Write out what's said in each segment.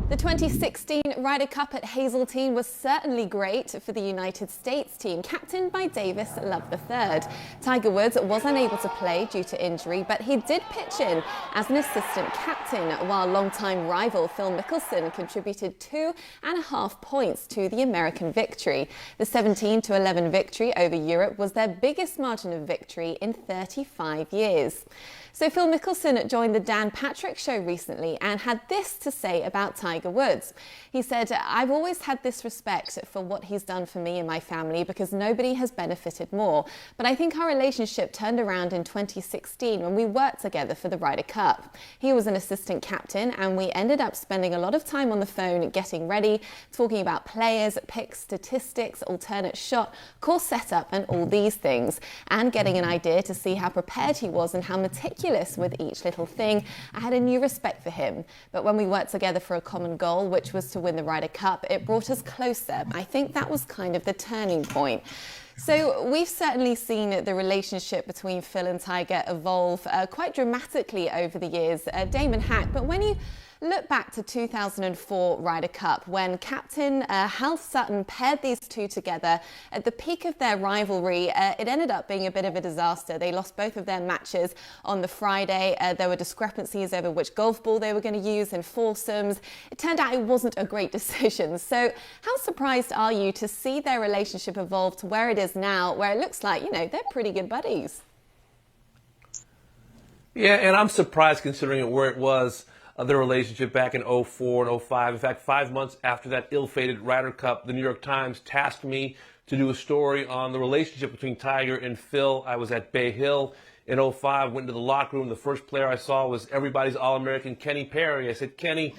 The 2016 Ryder Cup at Hazeltine was certainly great for the United States team, captained by Davis Love III. Tiger Woods was unable to play due to injury, but he did pitch in as an assistant captain, while longtime rival Phil Mickelson contributed 2.5 points to the American victory. The 17-11 victory over Europe was their biggest margin of victory in 35 years. So Phil Mickelson joined the Dan Patrick Show recently and had this to say about Tiger Woods. He said, "I've always had this respect for what he's done for me and my family because nobody has benefited more. But I think our relationship turned around in 2016 when we worked together for the Ryder Cup. He was an assistant captain and we ended up spending a lot of time on the phone getting ready, talking about players, picks, statistics, alternate shot, course setup and all these things, and getting an idea to see how prepared he was and how meticulous with each little thing. I had a new respect for him. But when we worked together for a common goal, which was to win the Ryder Cup, it brought us closer. I think that was kind of the turning point." So we've certainly seen the relationship between Phil and Tiger evolve quite dramatically over the years. Damon Hack, but when you look back to 2004 Ryder Cup, when captain Hal Sutton paired these two together at the peak of their rivalry, it ended up being a bit of a disaster. They lost both of their matches on the Friday. There were discrepancies over which golf ball they were going to use in foursomes. It turned out it wasn't a great decision. So how surprised are you to see their relationship evolve to where it is now, where it looks like, you know, they're pretty good buddies? Yeah, and I'm surprised considering where it was, their relationship back in 04 and 05. In fact, 5 months after that ill-fated Ryder Cup, the New York Times tasked me to do a story on the relationship between Tiger and Phil. I was at Bay Hill in 05, went into the locker room. The first player I saw was everybody's All-American Kenny Perry. I said, "Kenny,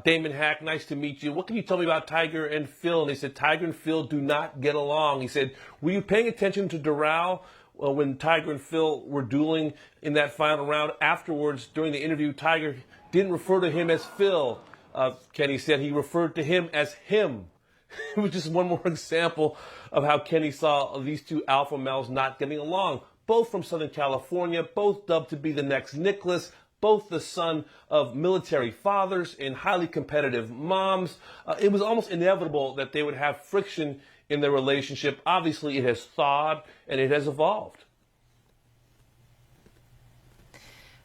Damon Hack, nice to meet you. What can you tell me about Tiger and Phil?" And he said, "Tiger and Phil do not get along." He said, "Were you paying attention to Doral when Tiger and Phil were dueling in that final round?" Afterwards, during the interview, Tiger didn't refer to him as Phil. Kenny said he referred to him as him. It was just one more example of how Kenny saw these two alpha males not getting along. Both from Southern California, both dubbed to be the next Nicklaus, both the son of military fathers and highly competitive moms. It was almost inevitable that they would have friction in their relationship. Obviously, it has thawed and it has evolved.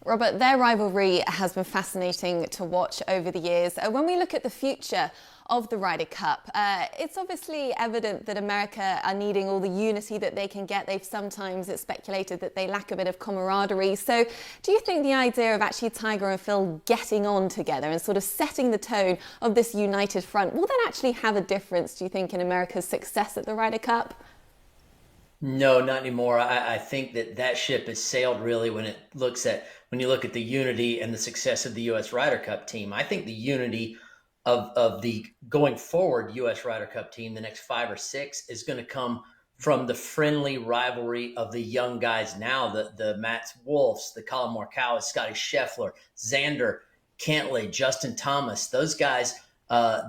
Robert, their rivalry has been fascinating to watch over the years. When we look at the future of the Ryder Cup, it's obviously evident that America are needing all the unity that they can get. They've sometimes speculated that they lack a bit of camaraderie. So do you think the idea of actually Tiger and Phil getting on together and sort of setting the tone of this united front, will that actually have a difference, do you think, in America's success at the Ryder Cup? No, not anymore. I think that ship has sailed really when you look at the unity and the success of the US Ryder Cup team. I think the unity of the going forward US Ryder Cup team, the next 5 or 6, is going to come from the friendly rivalry of the young guys now, the Mats Wolfs, the Colin Morikawa, Scotty Scheffler, Xander, Cantlay, Justin Thomas. Those guys,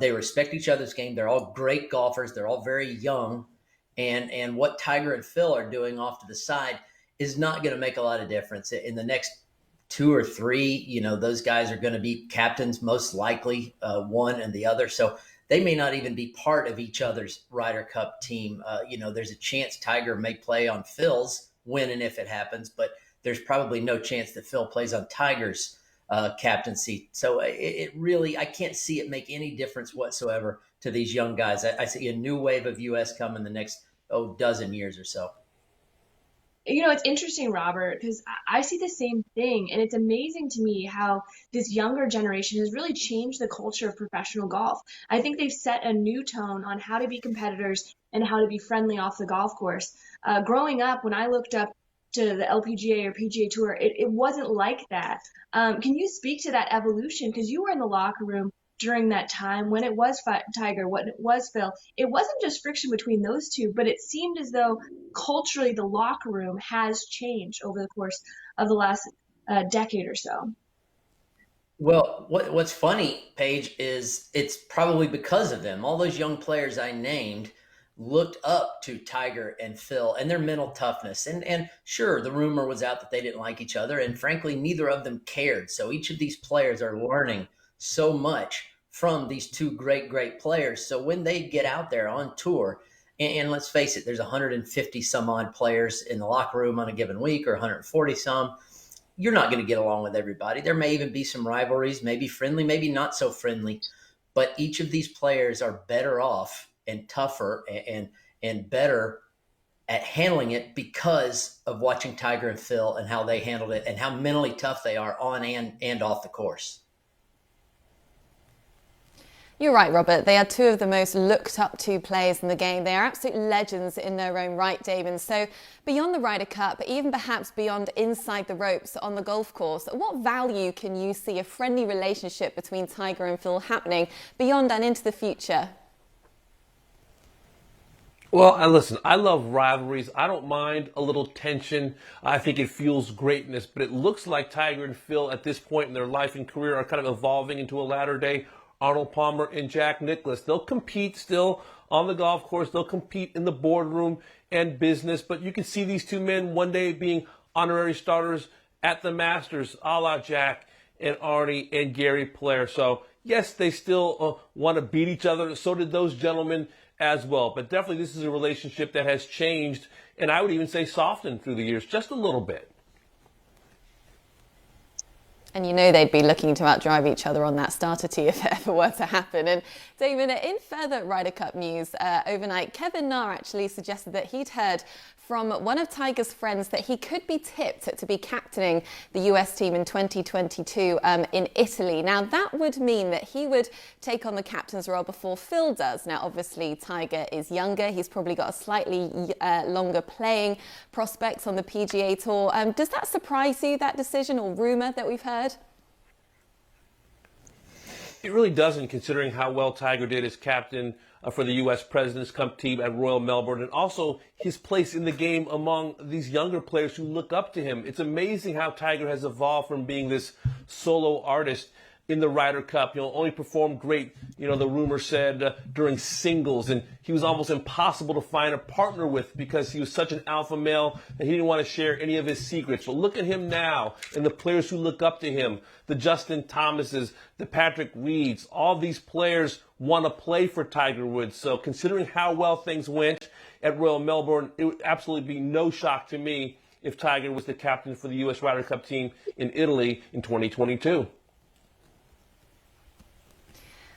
they respect each other's game. They're all great golfers. They're all very young. And what Tiger and Phil are doing off to the side is not going to make a lot of difference. In the next 2 or 3, those guys are going to be captains, most likely, one and the other. So they may not even be part of each other's Ryder Cup team. There's a chance Tiger may play on Phil's, when and if it happens, but there's probably no chance that Phil plays on Tiger's captaincy. So I can't see it make any difference whatsoever to these young guys. I see a new wave of U.S. come in the next dozen years or so. It's interesting, Robert, because I see the same thing, and it's amazing to me how this younger generation has really changed the culture of professional golf. I think they've set a new tone on how to be competitors and how to be friendly off the golf course. Growing up, when I looked up to the LPGA or PGA Tour, it wasn't like that. Can you speak to that evolution? Because you were in the locker room during that time when it was Tiger, when it was Phil. It wasn't just friction between those two, but it seemed as though culturally the locker room has changed over the course of the last decade or so. Well, what's funny, Paige, is it's probably because of them. All those young players I named looked up to Tiger and Phil and their mental toughness. And sure, the rumor was out that they didn't like each other, and frankly, neither of them cared. So each of these players are learning so much from these two great players. So when they get out there on tour, and let's face it, there's 150 some odd players in the locker room on a given week, or 140 some. You're not going to get along with everybody. There may even be some rivalries, maybe friendly, maybe not so friendly. But each of these players are better off and tougher and better at handling it because of watching Tiger and Phil and how they handled it and how mentally tough they are on and off the course. You're right, Robert. They are two of the most looked up to players in the game. They are absolute legends in their own right, Damon. So beyond the Ryder Cup, even perhaps beyond inside the ropes on the golf course, what value can you see a friendly relationship between Tiger and Phil happening beyond and into the future? Well, listen, I love rivalries. I don't mind a little tension. I think it fuels greatness. But it looks like Tiger and Phil at this point in their life and career are kind of evolving into a latter-day Arnold Palmer and Jack Nicklaus. They'll compete still on the golf course. They'll compete in the boardroom and business. But you can see these two men one day being honorary starters at the Masters, a la Jack and Arnie and Gary Player. So, yes, they still want to beat each other. So did those gentlemen as well. But definitely this is a relationship that has changed, and I would even say softened through the years just a little bit. And you know they'd be looking to outdrive each other on that starter tee if it ever were to happen. And Damon, in further Ryder Cup news, overnight, Kevin Na actually suggested that he'd heard from one of Tiger's friends that he could be tipped to be captaining the US team in 2022 in Italy. Now, that would mean that he would take on the captain's role before Phil does. Now, obviously, Tiger is younger. He's probably got a slightly longer playing prospects on the PGA Tour. Does that surprise you, that decision or rumor that we've heard? It really doesn't, considering how well Tiger did as captain for the U.S. President's Cup team at Royal Melbourne, and also his place in the game among these younger players who look up to him. It's amazing how Tiger has evolved from being this solo artist in the Ryder Cup. Only performed great, the rumor said, during singles, and he was almost impossible to find a partner with because he was such an alpha male that he didn't want to share any of his secrets. But look at him now and the players who look up to him, the Justin Thomases, the Patrick Reeds. All these players want to play for Tiger Woods. So considering how well things went at Royal Melbourne, it would absolutely be no shock to me if Tiger was the captain for the US Ryder Cup team in Italy in 2022.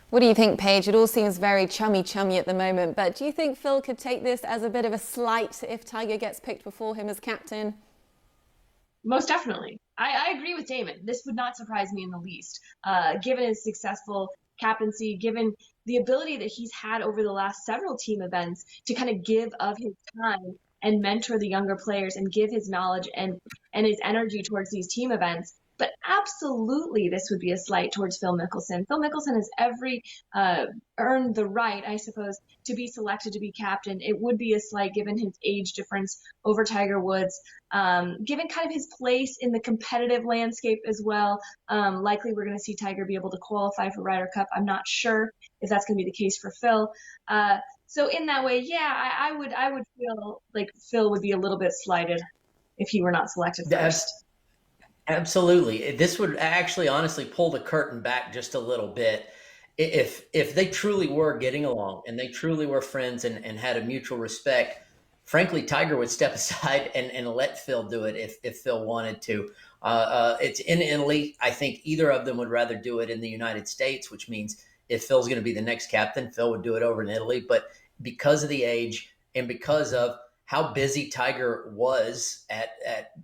What do you think, Paige? It all seems very chummy at the moment, but do you think Phil could take this as a bit of a slight if Tiger gets picked before him as captain? Most definitely. I agree with Damon. This would not surprise me in the least. Given his successful captaincy, given the ability that he's had over the last several team events to kind of give of his time and mentor the younger players and give his knowledge and his energy towards these team events. But absolutely, this would be a slight towards Phil Mickelson. Phil Mickelson has earned the right, I suppose, to be selected to be captain. It would be a slight given his age difference over Tiger Woods, given kind of his place in the competitive landscape as well. Likely we're going to see Tiger be able to qualify for Ryder Cup. I'm not sure if that's going to be the case for Phil. So in that way, yeah, I would feel like Phil would be a little bit slighted if he were not selected first. Absolutely. This would actually honestly pull the curtain back just a little bit. If they truly were getting along and they truly were friends and had a mutual respect, frankly, Tiger would step aside and let Phil do it if Phil wanted to. It's in Italy. I think either of them would rather do it in the United States, which means if Phil's going to be the next captain, Phil would do it over in Italy. But because of the age and because of how busy Tiger was at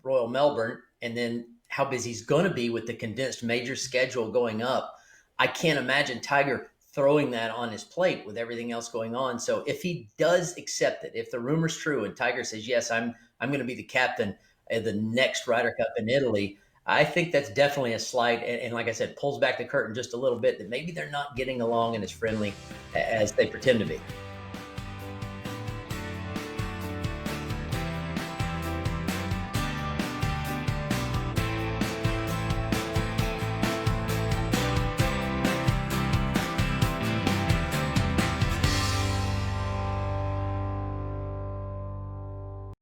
Royal Melbourne, and then how busy he's going to be with the condensed major schedule going up, I can't imagine Tiger throwing that on his plate with everything else going on. So if he does accept it, if the rumor's true and Tiger says, yes, I'm going to be the captain of the next Ryder Cup in Italy, I think that's definitely a slight. And like I said, pulls back the curtain just a little bit that maybe they're not getting along and as friendly as they pretend to be.